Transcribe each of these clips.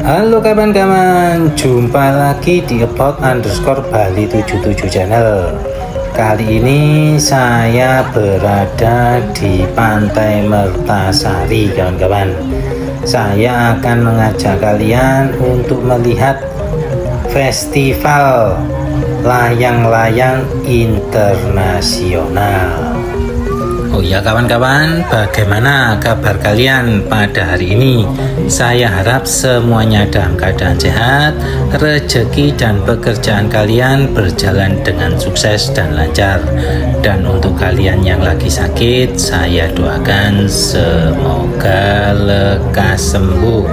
Halo kawan-kawan, jumpa lagi di about_Bali77 channel. Kali ini saya berada di Pantai Mertasari kawan-kawan. Saya akan mengajak kalian untuk melihat festival layang-layang internasional. Oh ya kawan-kawan, bagaimana kabar kalian pada hari ini? Saya harap semuanya dalam keadaan sehat, rezeki dan pekerjaan kalian berjalan dengan sukses dan lancar. Dan untuk kalian yang lagi sakit, saya doakan semoga lekas sembuh.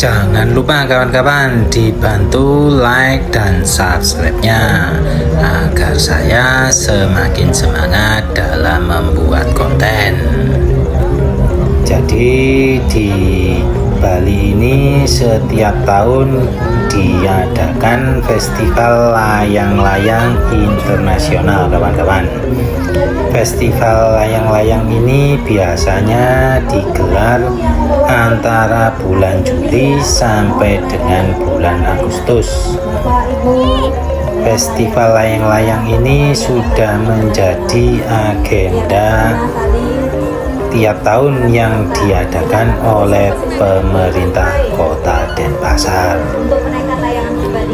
Jangan lupa kawan-kawan dibantu like dan subscribe-nya agar saya semakin semangat dalam membuat konten. Jadi di Bali ini setiap tahun diadakan festival layang-layang internasional kawan-kawan. Festival layang-layang ini biasanya digelar antara bulan Juli sampai dengan bulan Agustus. Festival layang-layang ini sudah menjadi agenda tiap tahun yang diadakan oleh pemerintah Kota Denpasar.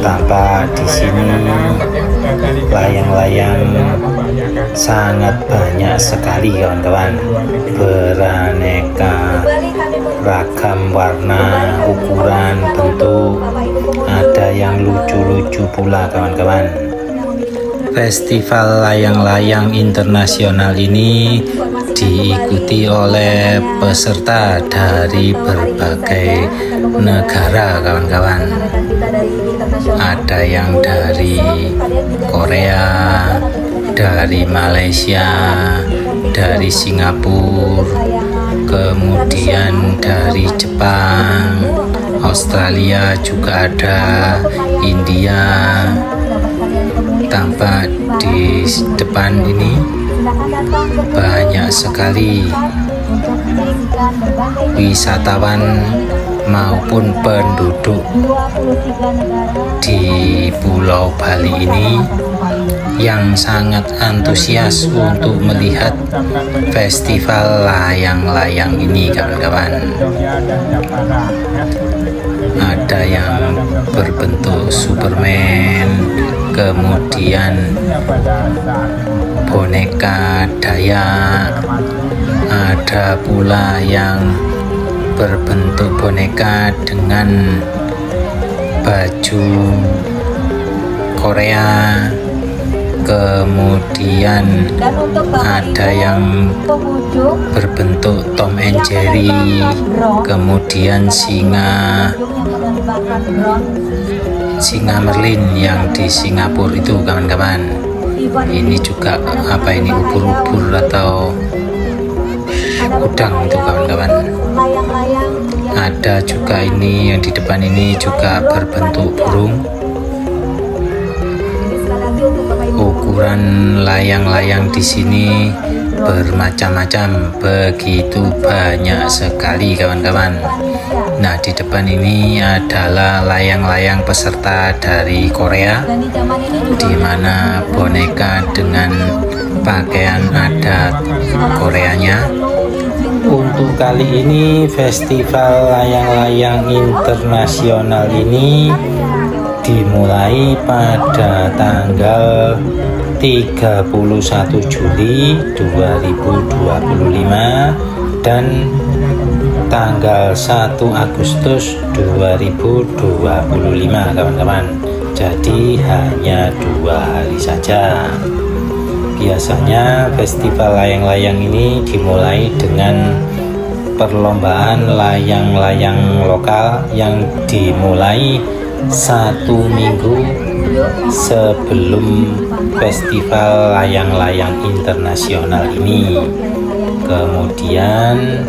Tampak di sini layang-layang sangat banyak sekali kawan-kawan, beraneka ragam warna, ukuran, bentuk, ada yang lucu-lucu pula kawan-kawan. Festival layang-layang internasional ini diikuti oleh peserta dari berbagai negara kawan-kawan. Ada yang dari Korea, dari Malaysia, dari Singapura, kemudian dari Jepang, Australia juga ada, India. Tampak di depan ini banyak sekali wisatawan maupun penduduk di Pulau Bali ini yang sangat antusias untuk melihat festival layang-layang ini kawan-kawan. Ada yang berbentuk Superman, kemudian boneka Dayak, ada pula yang berbentuk boneka dengan baju Korea, kemudian ada yang berbentuk Tom and Jerry, kemudian singa Merlin yang di Singapura itu kawan-kawan. Ini juga apa ini, ubur-ubur atau udang itu kawan-kawan. Ada juga ini yang di depan ini juga berbentuk burung. Ukuran layang-layang di sini bermacam-macam, begitu banyak sekali kawan-kawan. Nah, di depan ini adalah layang-layang peserta dari Korea, di mana boneka dengan pakaian adat Koreanya. Untuk kali ini festival layang-layang internasional ini dimulai pada tanggal 31 Juli 2025 dan tanggal 1 Agustus 2025 kawan-kawan. Jadi hanya 2 hari saja. Biasanya festival layang-layang ini dimulai dengan perlombaan layang-layang lokal yang dimulai 1 minggu sebelum festival layang-layang internasional ini. Kemudian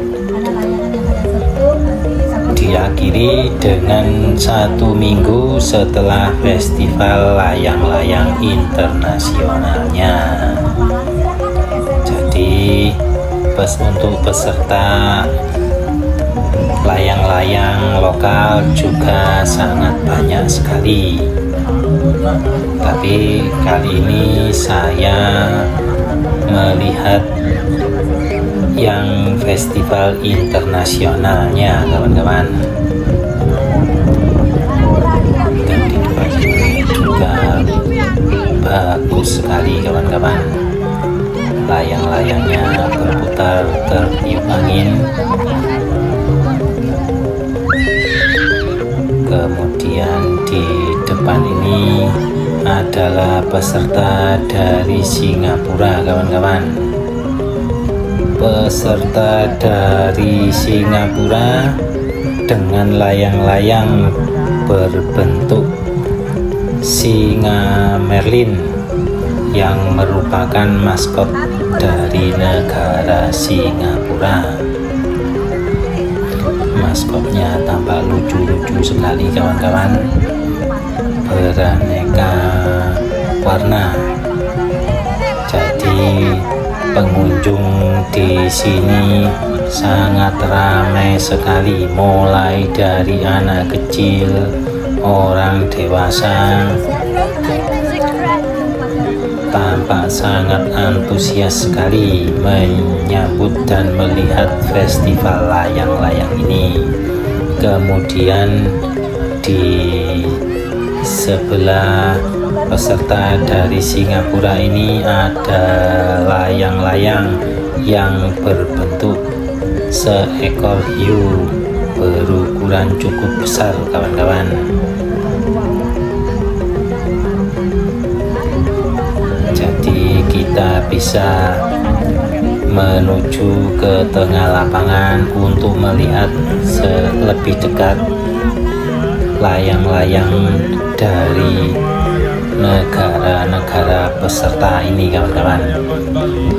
diakhiri dengan 1 minggu setelah festival layang-layang internasionalnya. untuk peserta layang-layang lokal juga sangat banyak sekali. Tapi kali ini saya melihat yang festival internasionalnya, kawan-kawan. Dan di depan ini juga bagus sekali, kawan-kawan. Layang-layangnya berputar tertiup angin. Kemudian di depan ini adalah peserta dari Singapura, kawan-kawan. Peserta dari Singapura dengan layang-layang berbentuk singa Merlin yang merupakan maskot dari negara Singapura. Maskotnya tampak lucu-lucu sekali, kawan-kawan, beraneka warna. Jadi pengunjung di sini sangat ramai sekali, mulai dari anak kecil, orang dewasa, tampak sangat antusias sekali menyambut dan melihat festival layang-layang ini. Kemudian di sebelah peserta dari Singapura ini ada layang-layang yang berbentuk seekor hiu berukuran cukup besar, kawan-kawan. Jadi kita bisa menuju ke tengah lapangan untuk melihat lebih dekat layang-layang dari negara-negara peserta ini, kawan-kawan.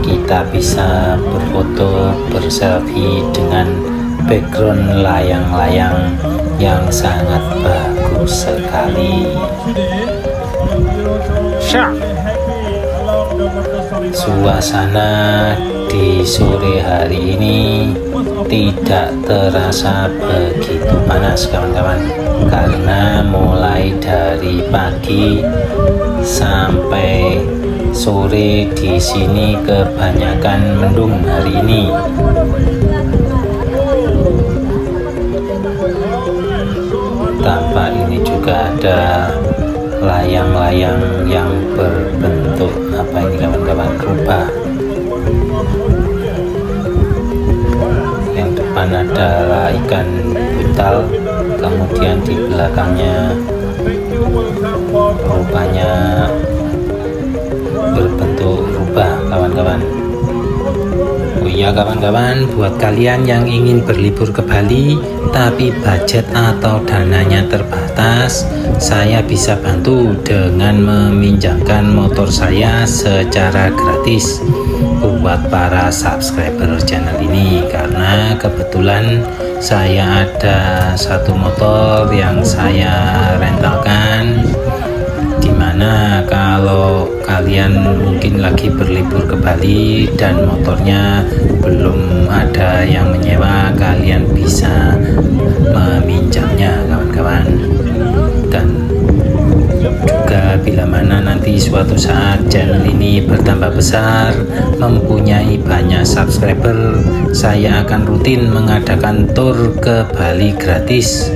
Kita bisa berfoto, berselfie dengan background layang-layang yang sangat bagus sekali. Suasana di sore hari ini tidak terasa begitu panas, kawan-kawan, karena mulai dari pagi sampai sore di sini kebanyakan mendung hari ini. Tampak ini juga ada layang-layang yang berbentuk apa ini, kawan-kawan, rubah. Yang depan adalah ikan buntal, kemudian di belakangnya rupanya berbentuk rubah, kawan-kawan. Oh iya, kawan-kawan, buat kalian yang ingin berlibur ke Bali tapi budget atau dananya terbatas, saya bisa bantu dengan meminjamkan motor saya secara gratis buat para subscriber channel ini, karena kebetulan saya ada satu motor yang saya rentalkan, dimana kalau kalian mungkin lagi berlibur ke Bali dan motornya belum ada yang menyewa, kalian bisa meminjamnya, kawan-kawan. Dan juga bila mana nanti suatu saat channel ini bertambah besar, mempunyai banyak subscriber, saya akan rutin mengadakan tour ke Bali gratis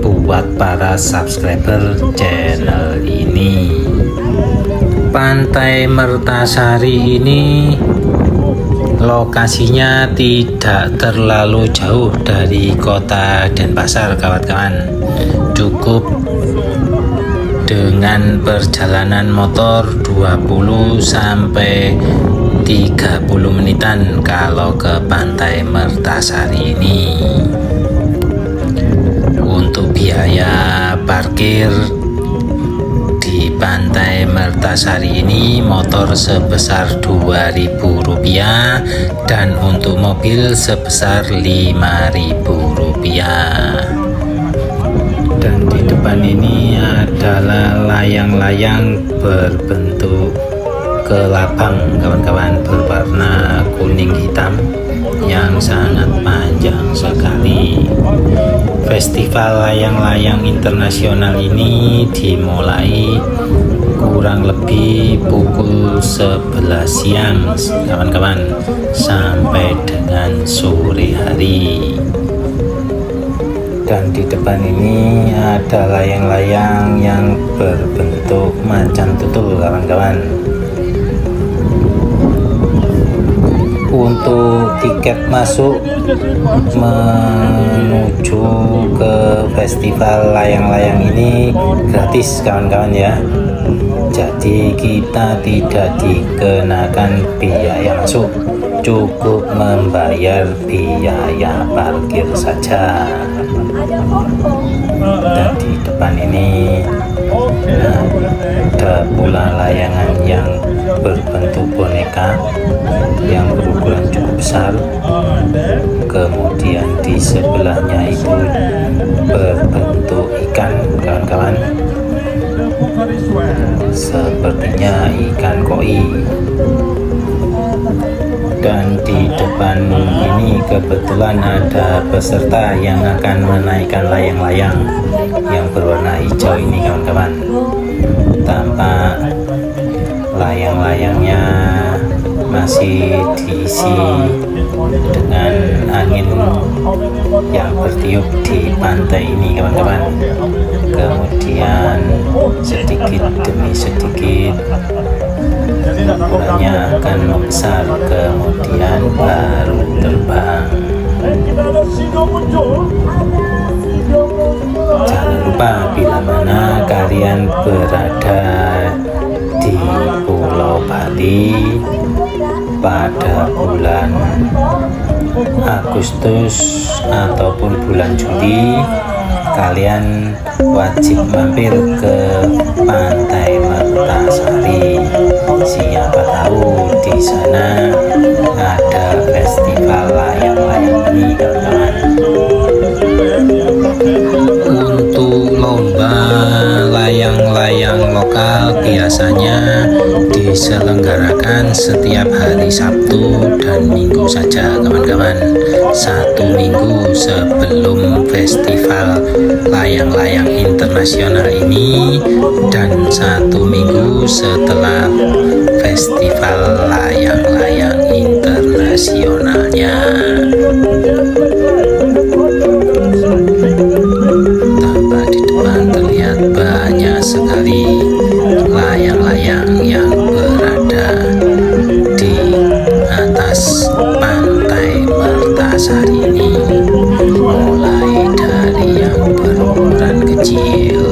buat para subscriber channel ini. Pantai Mertasari ini lokasinya tidak terlalu jauh dari kota Denpasar, kawan-kawan. Cukup dengan perjalanan motor 20 sampai 30 menitan kalau ke Pantai Mertasari ini. Untuk biaya parkir di Pantai Mertasari ini motor sebesar Rp2.000 dan untuk mobil sebesar Rp5.000. Dan di depan ini adalah layang-layang berbentuk kelabang, kawan-kawan, berwarna kuning hitam Festival layang-layang internasional ini dimulai kurang lebih pukul 11 siang kawan-kawan sampai dengan sore hari. Dan di depan ini ada layang-layang yang berbentuk macan tutul kawan-kawan. Untuk tiket masuk menuju ke festival layang-layang ini gratis kawan-kawan ya. Jadi kita tidak dikenakan biaya masuk, cukup membayar biaya parkir saja. Dan di depan ini ada pula layangan yang berbentuk boneka yang berukuran cukup besar. Kemudian di sebelahnya itu berbentuk ikan kawan-kawan, sepertinya ikan koi. Dan di depan ini kebetulan ada peserta yang akan menaikkan layang-layang yang berwarna hijau ini kawan-kawan. Tampak layang-layangnya masih diisi dengan angin yang bertiup di pantai ini kawan-kawan. Kemudian sedikit demi sedikit ukurannya akan membesar, kemudian baru terbang. Jangan lupa bila mana kalian berada di Pulau Bali pada bulan Agustus ataupun bulan Juli, kalian wajib mampir ke Pantai Mertasari. Siapa tahu di sana ada festival layang-layang ini kawan-kawan. Untuk lomba layang-layang lokal biasanya diselenggarakan setiap hari Sabtu dan Minggu saja kawan-kawan. 1 minggu sebelum festival layang-layang internasional ini dan 1 minggu setelah festival layang-layang internasionalnya. Tampak di depan terlihat banyak sekali layang-layang yang berada di atas Pantai Mertasari ini, mulai dari yang berukuran kecil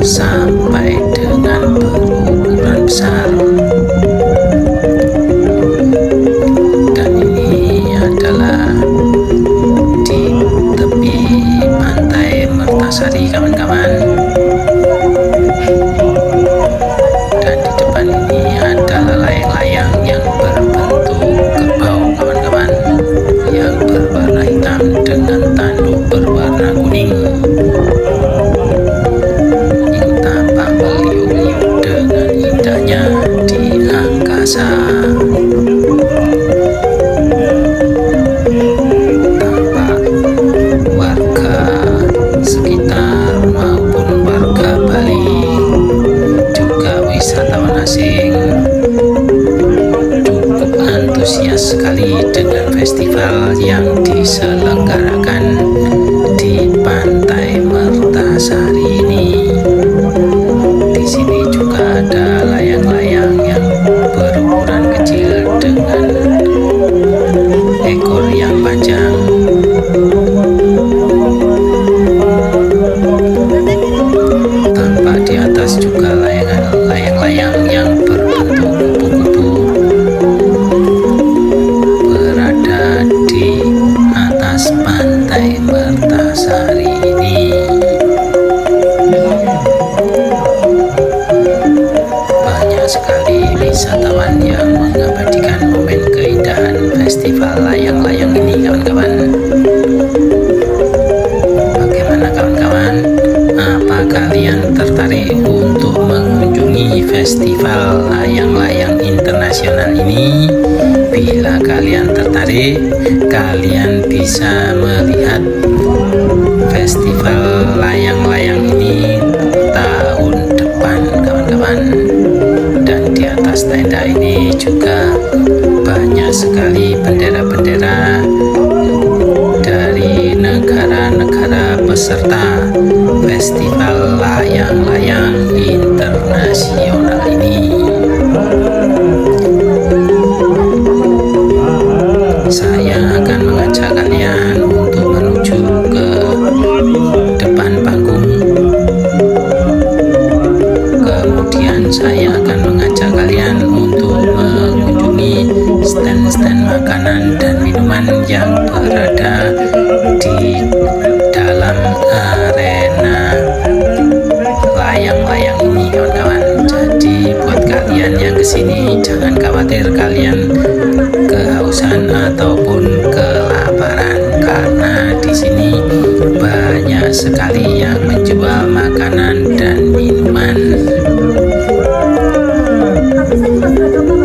sampai dengan berukuran besar. Dan ini adalah di tepi Pantai Mertasari kawan-kawan. Dan di depan ini adalah layang-layang yang berbentuk kerbau kawan-kawan, yang berwarna hitam dengan tanduk berwarna kuning, yang tampak meliuk-liuk dengan indahnya di angkasa. Tampak warga sekitar maupun warga Bali, juga wisatawan asing, cukup antusias sekali dengan festival yang diselenggarakan di Pantai Mertasari ini. Di sini juga ada layang-layang yang berukuran kecil dengan ekor yang panjang. Tampak di atas juga layang-layang yang berbentuk kupu-kupu berada di atas Pantai Mertasari ini. Banyak sekali wisatawan yang mengabadikan momen keindahan festival layang-layang ini kawan-kawan. Bagaimana kawan-kawan? Apa kalian tertarik untuk mengunjungi festival layang-layang internasional ini? Bila kalian tertarik, kalian bisa melihat festival layang-layang ini tahun depan kawan-kawan. Dan di atas tenda ini juga banyak sekali bendera-bendera dari negara-negara peserta festival layang-layang internasional ini. Saya akan mengajak kalian untuk menuju ke depan panggung. Kemudian saya akan mengajak kalian untuk mengunjungi stand-stand makanan dan minuman yang berada di dalam arena layang-layang ini kawan-kawan. Jadi buat kalian yang kesini jangan khawatir kalian kehausan ataupun kelaparan, karena di sini banyak sekali yang menjual makanan dan minuman.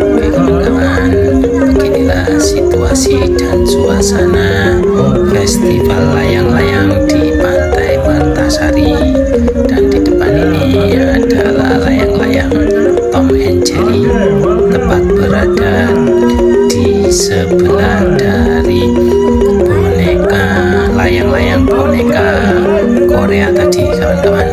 Oke kawan-kawan, beginilah situasi dan suasana festival layang-layang di Pantai Mertasari. Dan di depan ini adalah layang-layang Tom and Jerry, tepat berada di sebelah dari boneka layang-layang boneka Korea tadi kawan-kawan.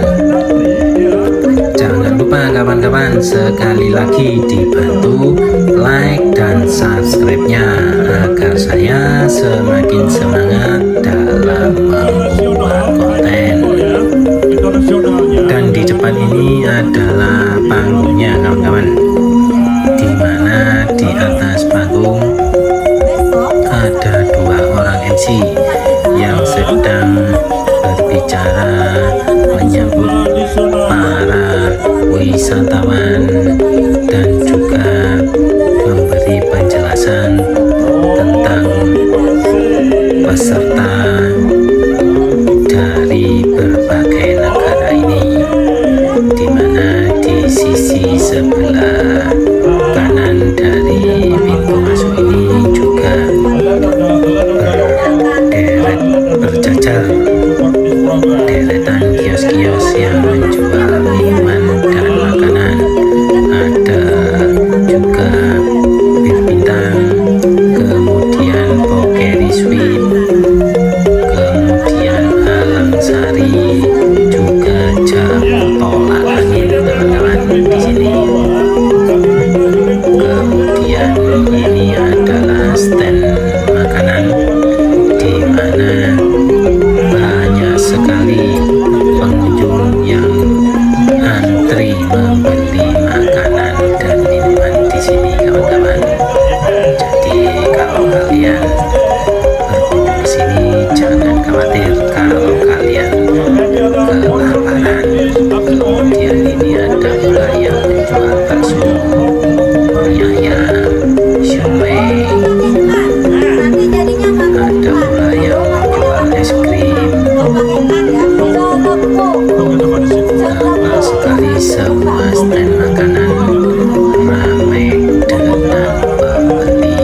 Jangan lupa kawan-kawan sekali lagi dibantu like dan subscribe-nya agar saya semakin semangat dalam membuat konten. Dan di depan ini adalah panggungnya kawan-kawan, di mana di atas panggung ada dua orang MC yang sedang berbicara menyambut para wisatawan dan juga memberi penjelasan tentang peserta dari berbagai negara ini, di mana di sisi sebelah kanan dari pintu masuk ini juga berderet berjajar deretan kios-kios yang menjual minuman dan makanan. Ada juga bir bintang, kemudian Pokeri Sweet, kemudian Alang Sari, juga jamu tolak angin teman-teman di sini. Kemudian ini adalah stand makanan, di mana banyak sekali pengunjung yang antri membeli makanan dan minuman di sini kawan-kawan. Jadi kalau kalian berkunjung ke sini jangan khawatir kalau kalian kelaparan. Kemudian ini ada pula yang menjual bakso, mie ayam, siomay, ada pula yang menjual es krim. Banyak sekali semua stand makanan ramai dengan pembeli.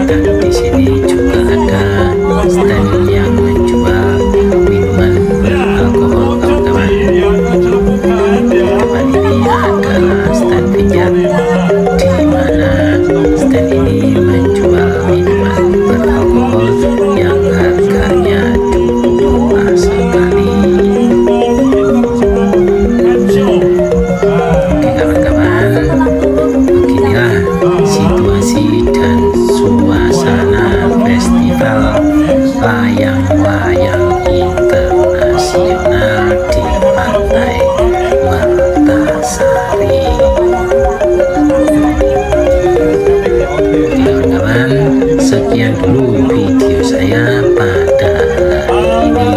Dan di sini juga ada stand yang menjual minuman beralkohol kawan-kawan. Di depan ini adalah stand vineyard, di mana stand ini menjual minuman beralkohol yang harganya cukup murah sekali. Oke kawan-kawan, beginilah situasi dan suasana festival layang-layang internasional di Pantai Mertasari. Kawan-kawan, sekian dulu video saya pada hari ini.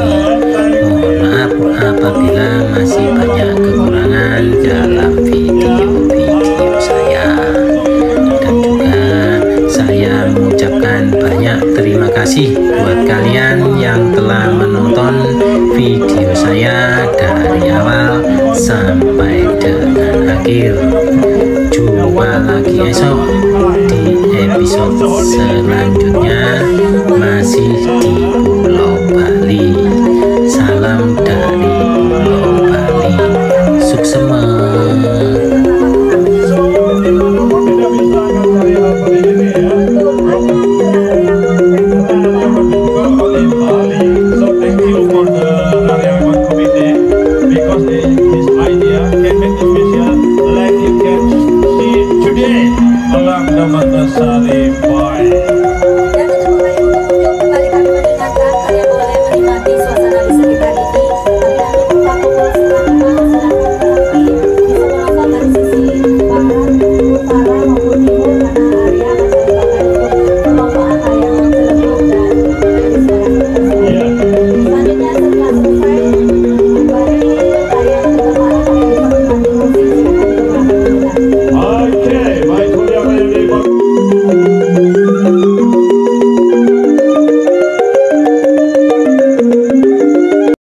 Mohon maaf apabila masih banyak kekurangan dalam video-video saya. Dan juga saya mengucapkan banyak terima kasih buat kalian yang telah menonton video saya dari awal sampai dengan akhir. Jumpa lagi esok di episode selanjutnya masih di Pulau Bali. Salam dari Pulau Bali, suksema. Along the Sari Boy.